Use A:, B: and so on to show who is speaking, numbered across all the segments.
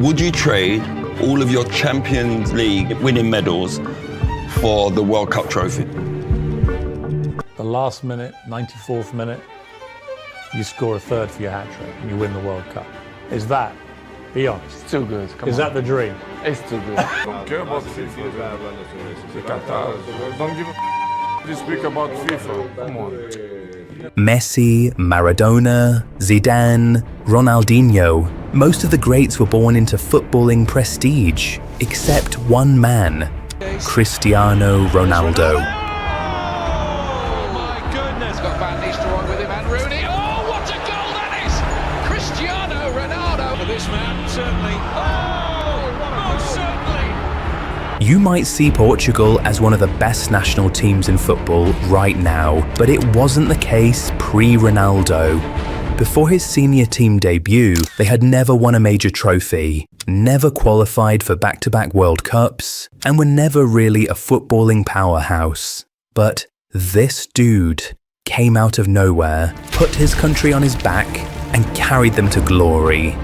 A: Would you trade all of your Champions League winning medals for the World Cup trophy?
B: The last minute, 94th minute, you score a third for your hat-trick and you win the World Cup. Is that, be honest,
C: It's too good. Come
B: is
C: on.
B: that the dream?
C: It's too good.
D: Don't care about FIFA. Don't give a speak about FIFA. Come on.
E: Messi, Maradona, Zidane, Ronaldinho. Most of the greats were born into footballing prestige, except one man, Cristiano Ronaldo.
F: Oh my goodness! Got Van Nistelrooy with him and Rooney. Oh, what a goal that is! Cristiano Ronaldo. For this man, certainly. Oh, most certainly.
E: You might see Portugal as one of the best national teams in football right now, but it wasn't the case pre-Ronaldo. Before his senior team debut, they had never won a major trophy, never qualified for back-to-back World Cups, and were never really a footballing powerhouse. But this dude came out of nowhere, put his country on his back, and carried them to glory.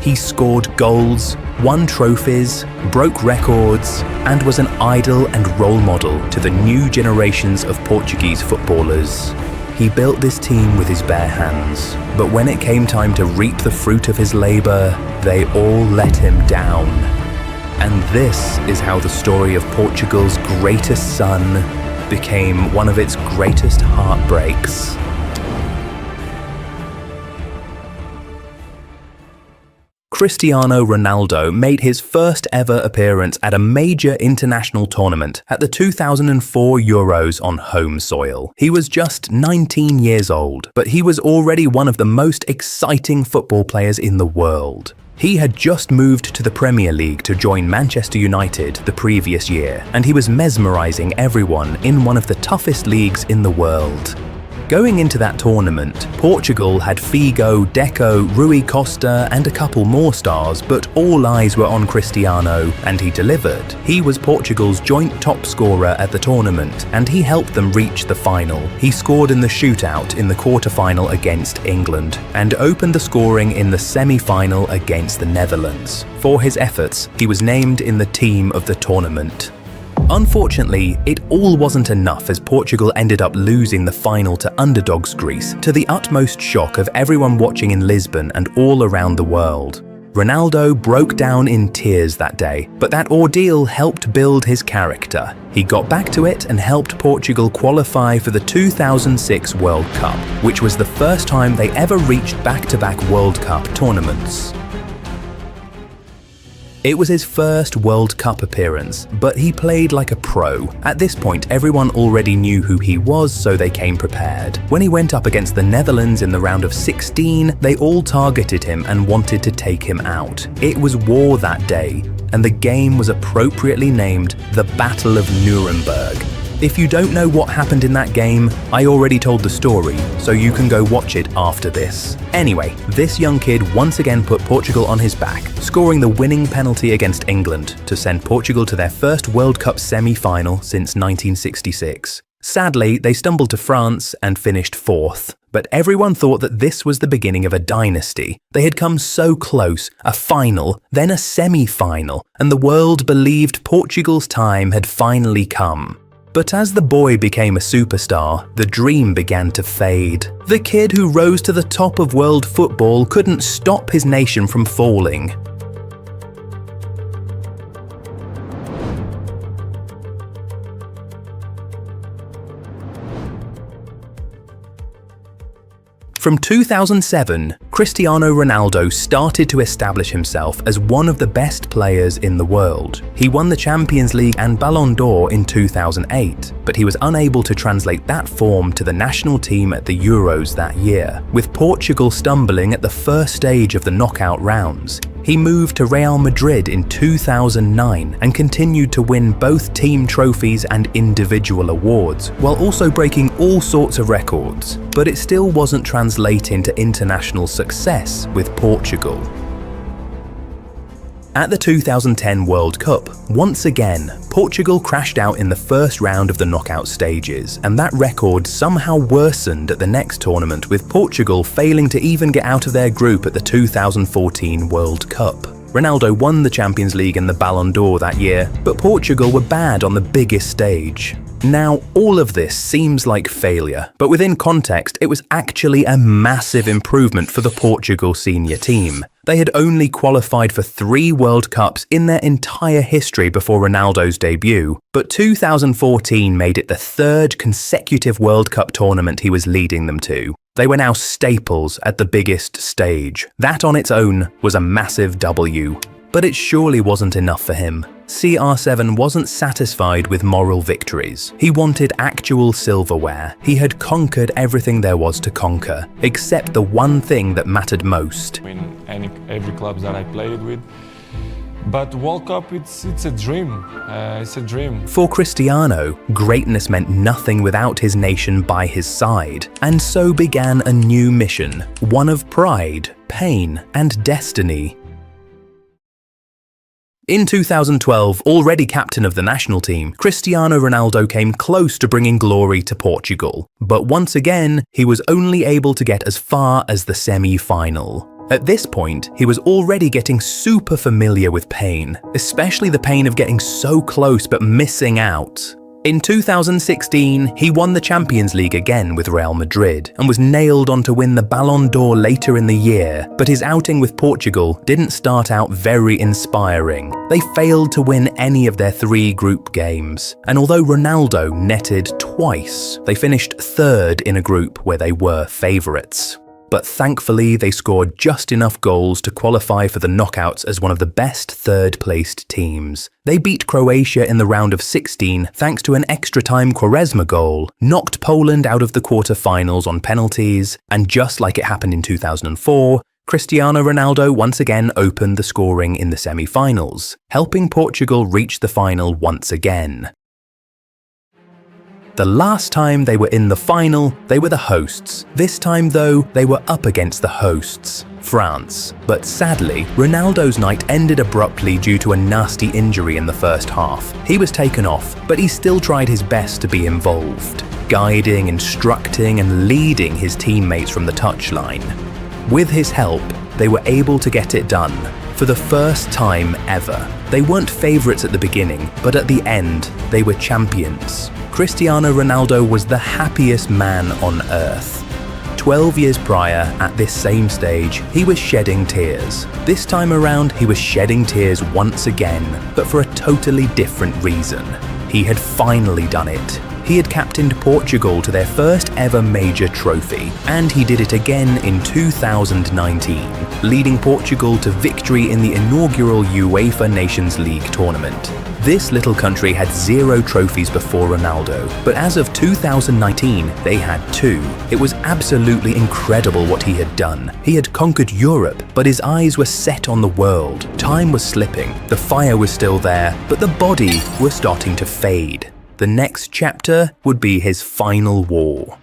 E: He scored goals, won trophies, broke records, and was an idol and role model to the new generations of Portuguese footballers. He built this team with his bare hands, but when it came time to reap the fruit of his labor, they all let him down. And this is how the story of Portugal's greatest son became one of its greatest heartbreaks. Cristiano Ronaldo made his first ever appearance at a major international tournament at the 2004 Euros on home soil. He was just 19 years old, but he was already one of the most exciting football players in the world. He had just moved to the Premier League to join Manchester United the previous year, and he was mesmerizing everyone in one of the toughest leagues in the world. Going into that tournament, Portugal had Figo, Deco, Rui Costa and a couple more stars, but all eyes were on Cristiano, and he delivered. He was Portugal's joint top scorer at the tournament, and he helped them reach the final. He scored in the shootout in the quarter-final against England, and opened the scoring in the semi-final against the Netherlands. For his efforts, he was named in the team of the tournament. Unfortunately, it all wasn't enough as Portugal ended up losing the final to underdogs Greece, to the utmost shock of everyone watching in Lisbon and all around the world. Ronaldo broke down in tears that day, but that ordeal helped build his character. He got back to it and helped Portugal qualify for the 2006 World Cup, which was the first time they ever reached back-to-back World Cup tournaments. It was his first World Cup appearance, but he played like a pro. At this point, everyone already knew who he was, so they came prepared. When he went up against the Netherlands in the round of 16, they all targeted him and wanted to take him out. It was war that day, and the game was appropriately named the Battle of Nuremberg. If you don't know what happened in that game, I already told the story, so you can go watch it after this. Anyway, this young kid once again put Portugal on his back, scoring the winning penalty against England to send Portugal to their first World Cup semi-final since 1966. Sadly, they stumbled to France and finished fourth, but everyone thought that this was the beginning of a dynasty. They had come so close, a final, then a semi-final, and the world believed Portugal's time had finally come. But as the boy became a superstar, the dream began to fade. The kid who rose to the top of world football couldn't stop his nation from falling. From 2007, Cristiano Ronaldo started to establish himself as one of the best players in the world. He won the Champions League and Ballon d'Or in 2008, but he was unable to translate that form to the national team at the Euros that year. With Portugal stumbling at the first stage of the knockout rounds, he moved to Real Madrid in 2009 and continued to win both team trophies and individual awards, while also breaking all sorts of records. But it still wasn't translating to international success with Portugal. At the 2010 World Cup, once again, Portugal crashed out in the first round of the knockout stages, and that record somehow worsened at the next tournament, with Portugal failing to even get out of their group at the 2014 World Cup. Ronaldo won the Champions League and the Ballon d'Or that year, but Portugal were bad on the biggest stage. Now, all of this seems like failure, but within context, it was actually a massive improvement for the Portugal senior team. They had only qualified for 3 World Cups in their entire history before Ronaldo's debut, but 2014 made it the 3rd consecutive World Cup tournament he was leading them to. They were now staples at the biggest stage. That on its own was a massive W. But it surely wasn't enough for him. CR7 wasn't satisfied with moral victories. He wanted actual silverware. He had conquered everything there was to conquer, except the one thing that mattered most.
D: In every club that I played with. But World Cup, it's a dream. It's a dream.
E: For Cristiano, greatness meant nothing without his nation by his side. And so began a new mission, one of pride, pain, and destiny. In 2012, already captain of the national team, Cristiano Ronaldo came close to bringing glory to Portugal. But once again, he was only able to get as far as the semi-final. At this point, he was already getting super familiar with pain, especially the pain of getting so close but missing out. In 2016, he won the Champions League again with Real Madrid and was nailed on to win the Ballon d'Or later in the year, but his outing with Portugal didn't start out very inspiring. They failed to win any of their 3 group games, and although Ronaldo netted twice, they finished 3rd in a group where they were favourites. But thankfully they scored just enough goals to qualify for the knockouts as one of the best 3rd-placed teams. They beat Croatia in the round of 16 thanks to an extra-time Quaresma goal, knocked Poland out of the quarter-finals on penalties, and just like it happened in 2004, Cristiano Ronaldo once again opened the scoring in the semi-finals, helping Portugal reach the final once again. The last time they were in the final, they were the hosts. This time though, they were up against the hosts, France. But sadly, Ronaldo's night ended abruptly due to a nasty injury in the first half. He was taken off, but he still tried his best to be involved, guiding, instructing and leading his teammates from the touchline. With his help, they were able to get it done. For the first time ever. They weren't favourites at the beginning, but at the end, they were champions. Cristiano Ronaldo was the happiest man on earth. 12 years prior, at this same stage, he was shedding tears. This time around, he was shedding tears once again, but for a totally different reason. He had finally done it. He had captained Portugal to their first ever major trophy, and he did it again in 2019, leading Portugal to victory in the inaugural UEFA Nations League tournament. This little country had 0 trophies before Ronaldo, but as of 2019, they had 2. It was absolutely incredible what he had done. He had conquered Europe, but his eyes were set on the world. Time was slipping, the fire was still there, but the body was starting to fade. The next chapter would be his final war.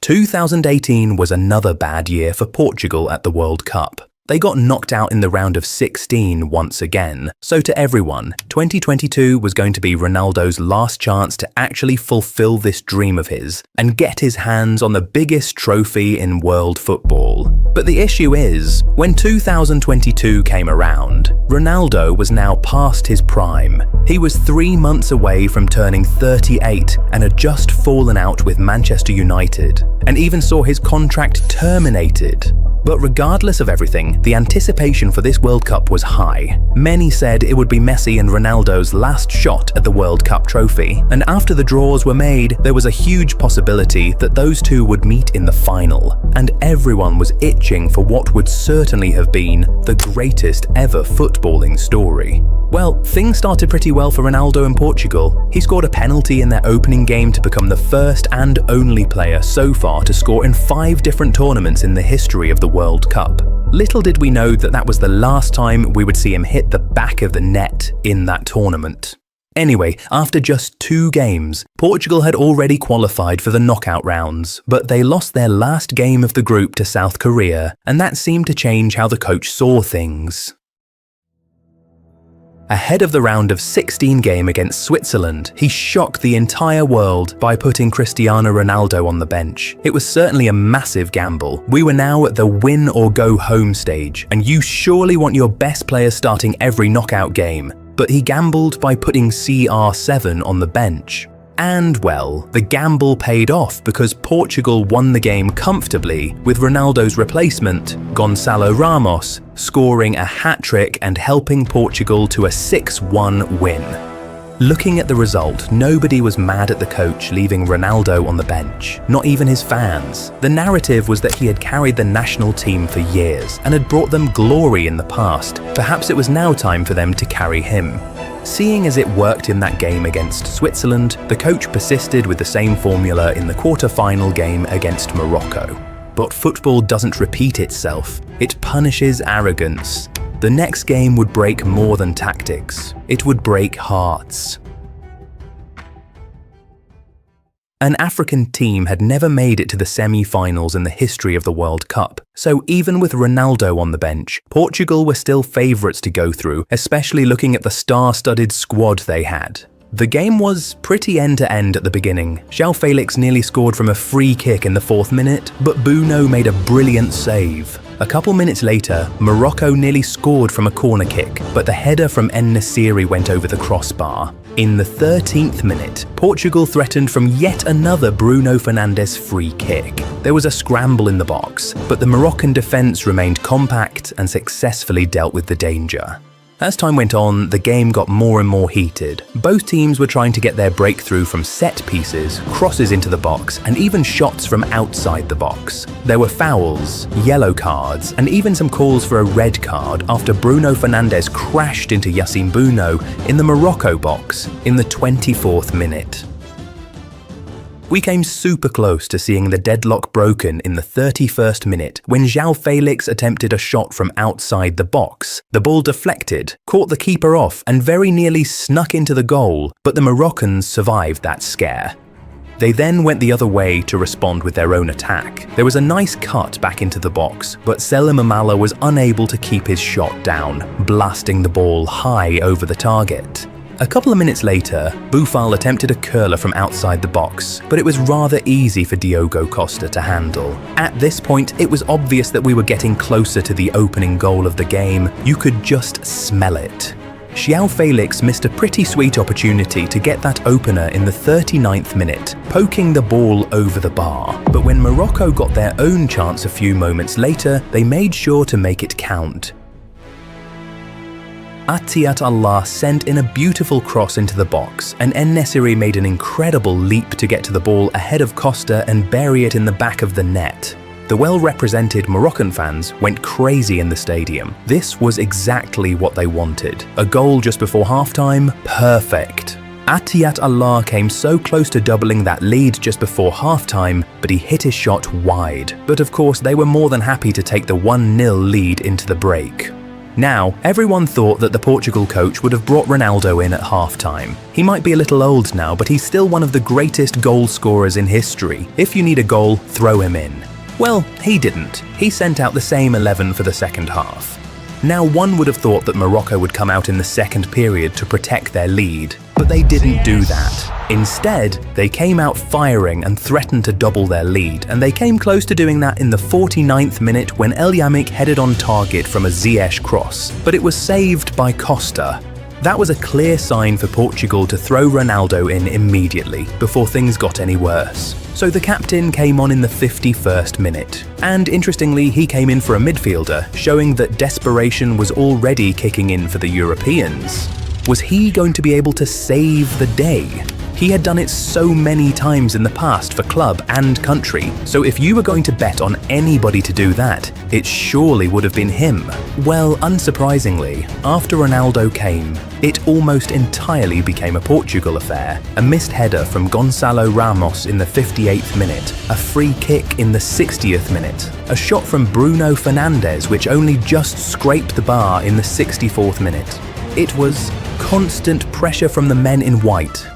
E: 2018 was another bad year for Portugal at the World Cup. They got knocked out in the round of 16 once again. So to everyone, 2022 was going to be Ronaldo's last chance to actually fulfill this dream of his and get his hands on the biggest trophy in world football. But the issue is, when 2022 came around, Ronaldo was now past his prime. He was 3 months away from turning 38 and had just fallen out with Manchester United, and even saw his contract terminated. But regardless of everything, the anticipation for this World Cup was high. Many said it would be Messi and Ronaldo's last shot at the World Cup trophy, and after the draws were made, there was a huge possibility that those two would meet in the final, and everyone was itching for what would certainly have been the greatest ever footballing story. Well, things started pretty well for Ronaldo in Portugal. He scored a penalty in their opening game to become the first and only player so far to score in 5 different tournaments in the history of the World Cup. Little did we know that that was the last time we would see him hit the back of the net in that tournament. Anyway, after just 2 games, Portugal had already qualified for the knockout rounds, but they lost their last game of the group to South Korea, and that seemed to change how the coach saw things. Ahead of the round of 16 game against Switzerland, he shocked the entire world by putting Cristiano Ronaldo on the bench. It was certainly a massive gamble. We were now at the win or go home stage, and you surely want your best player starting every knockout game. But he gambled by putting CR7 on the bench. And well, the gamble paid off because Portugal won the game comfortably with Ronaldo's replacement, Gonçalo Ramos, scoring a hat-trick and helping Portugal to a 6-1 win. Looking at the result, nobody was mad at the coach leaving Ronaldo on the bench, not even his fans. The narrative was that he had carried the national team for years and had brought them glory in the past. Perhaps it was now time for them to carry him. Seeing as it worked in that game against Switzerland, the coach persisted with the same formula in the quarter-final game against Morocco. But football doesn't repeat itself. It punishes arrogance. The next game would break more than tactics. It would break hearts. An African team had never made it to the semi-finals in the history of the World Cup, so even with Ronaldo on the bench, Portugal were still favourites to go through, especially looking at the star-studded squad they had. The game was pretty end-to-end at the beginning. João Felix nearly scored from a free kick in the 4th minute, but Bruno made a brilliant save. A couple minutes later, Morocco nearly scored from a corner kick, but the header from En-Nesyri went over the crossbar. In the 13th minute, Portugal threatened from yet another Bruno Fernandes free kick. There was a scramble in the box, but the Moroccan defence remained compact and successfully dealt with the danger. As time went on, the game got more and more heated. Both teams were trying to get their breakthrough from set pieces, crosses into the box, and even shots from outside the box. There were fouls, yellow cards, and even some calls for a red card after Bruno Fernandes crashed into Yassine Bounou in the Morocco box in the 24th minute. We came super close to seeing the deadlock broken in the 31st minute when João Felix attempted a shot from outside the box. The ball deflected, caught the keeper off and very nearly snuck into the goal, but the Moroccans survived that scare. They then went the other way to respond with their own attack. There was a nice cut back into the box, but Selim Amala was unable to keep his shot down, blasting the ball high over the target. A couple of minutes later, Boufal attempted a curler from outside the box, but it was rather easy for Diogo Costa to handle. At this point, it was obvious that we were getting closer to the opening goal of the game. You could just smell it. João Felix missed a pretty sweet opportunity to get that opener in the 39th minute, poking the ball over the bar. But when Morocco got their own chance a few moments later, they made sure to make it count. Atiat Allah sent in a beautiful cross into the box, and En-Nesyri made an incredible leap to get to the ball ahead of Costa and bury it in the back of the net. The well-represented Moroccan fans went crazy in the stadium. This was exactly what they wanted. A goal just before halftime? Perfect. Atiat Allah came so close to doubling that lead just before halftime, but he hit his shot wide. But of course, they were more than happy to take the 1-0 lead into the break. Now, everyone thought that the Portugal coach would have brought Ronaldo in at halftime. He might be a little old now, but he's still one of the greatest goal scorers in history. If you need a goal, throw him in. Well, he didn't. He sent out the same 11 for the second half. Now, one would have thought that Morocco would come out in the second period to protect their lead, but they didn't do that. Instead, they came out firing and threatened to double their lead, and they came close to doing that in the 49th minute when El Yamik headed on target from a Ziyech cross, but it was saved by Costa. That was a clear sign for Portugal to throw Ronaldo in immediately, before things got any worse. So the captain came on in the 51st minute. And interestingly, he came in for a midfielder, showing that desperation was already kicking in for the Europeans. Was he going to be able to save the day? He had done it so many times in the past for club and country, so if you were going to bet on anybody to do that, it surely would have been him. Well, unsurprisingly, after Ronaldo came, it almost entirely became a Portugal affair. A missed header from Gonçalo Ramos in the 58th minute, a free kick in the 60th minute, a shot from Bruno Fernandes which only just scraped the bar in the 64th minute. It was constant pressure from the men in white.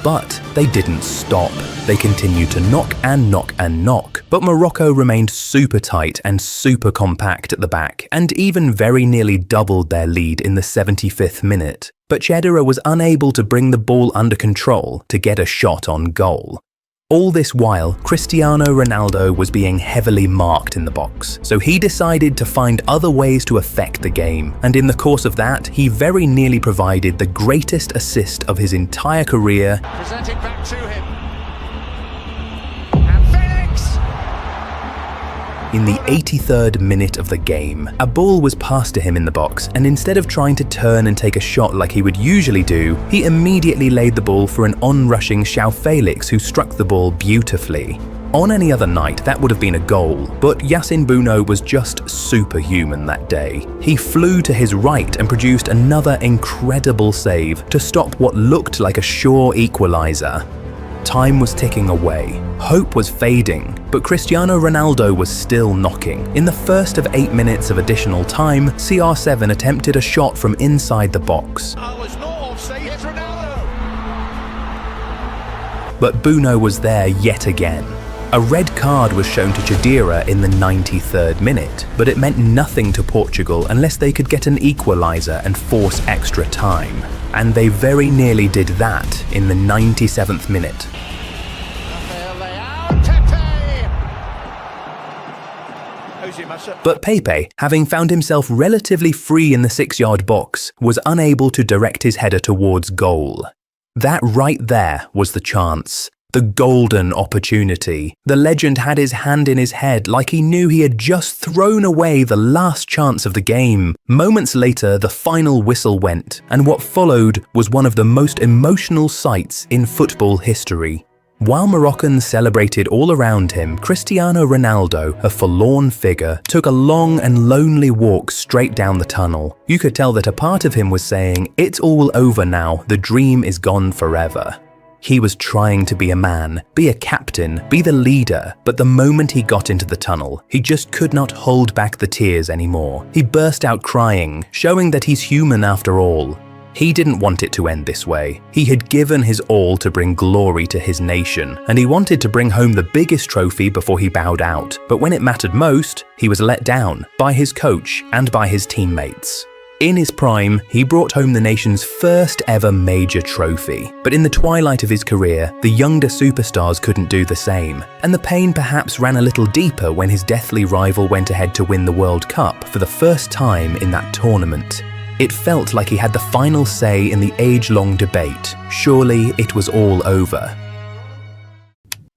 E: But they didn't stop. They continued to knock and knock and knock, but Morocco remained super tight and super compact at the back, and even very nearly doubled their lead in the 75th minute. But Cheddar was unable to bring the ball under control to get a shot on goal. All this while, Cristiano Ronaldo was being heavily marked in the box, so he decided to find other ways to affect the game, and in the course of that, he very nearly provided the greatest assist of his entire career.
F: Presented back to him. And Felix!
E: In the 83rd minute of the game, a ball was passed to him in the box, and instead of trying to turn and take a shot like he would usually do, he immediately laid the ball for an on-rushing João Felix who struck the ball beautifully. On any other night, that would have been a goal, but Yacine Bounou was just superhuman that day. He flew to his right and produced another incredible save to stop what looked like a sure equaliser. Time was ticking away. Hope was fading, but Cristiano Ronaldo was still knocking. In the first of 8 minutes of additional time, CR7 attempted a shot from inside the box.
F: Oh, it's not offside, it's Ronaldo!
E: But Bounou was there yet again. A red card was shown to Chedira in the 93rd minute, but it meant nothing to Portugal unless they could get an equaliser and force extra time. And they very nearly did that in the 97th minute. But Pepe, having found himself relatively free in the 6-yard box, was unable to direct his header towards goal. That right there was the chance. The golden opportunity. The legend had his hand in his head like he knew he had just thrown away the last chance of the game. Moments later, the final whistle went, and what followed was one of the most emotional sights in football history. While Moroccans celebrated all around him, Cristiano Ronaldo, a forlorn figure, took a long and lonely walk straight down the tunnel. You could tell that a part of him was saying, "It's all over now, the dream is gone forever." He was trying to be a man, be a captain, be the leader, but the moment he got into the tunnel, he just could not hold back the tears anymore. He burst out crying, showing that he's human after all. He didn't want it to end this way. He had given his all to bring glory to his nation, and he wanted to bring home the biggest trophy before he bowed out. But when it mattered most, he was let down by his coach and by his teammates. In his prime, he brought home the nation's first ever major trophy. But in the twilight of his career, the younger superstars couldn't do the same. And the pain perhaps ran a little deeper when his deathly rival went ahead to win the World Cup for the first time in that tournament. It felt like he had the final say in the age-long debate. Surely it was all over.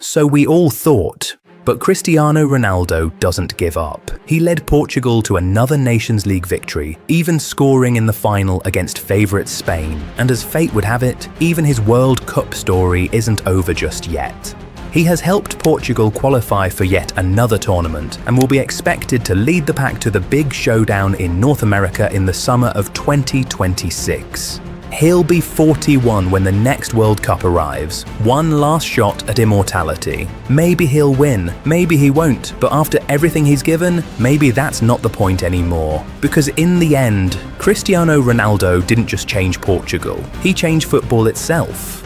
E: So we all thought. But Cristiano Ronaldo doesn't give up. He led Portugal to another Nations League victory, even scoring in the final against favourites Spain. And as fate would have it, even his World Cup story isn't over just yet. He has helped Portugal qualify for yet another tournament and will be expected to lead the pack to the big showdown in North America in the summer of 2026. He'll be 41 when the next World Cup arrives. One last shot at immortality. Maybe he'll win, maybe he won't, but after everything he's given, maybe that's not the point anymore. Because in the end, Cristiano Ronaldo didn't just change Portugal, he changed football itself.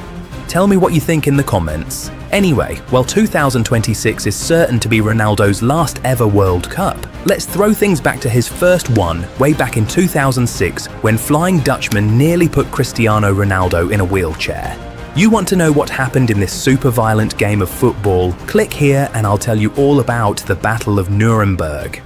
E: Tell me what you think in the comments. Anyway, while 2026 is certain to be Ronaldo's last ever World Cup, let's throw things back to his first one way back in 2006 when Flying Dutchman nearly put Cristiano Ronaldo in a wheelchair. You want to know what happened in this super violent game of football? Click here and I'll tell you all about the Battle of Nuremberg.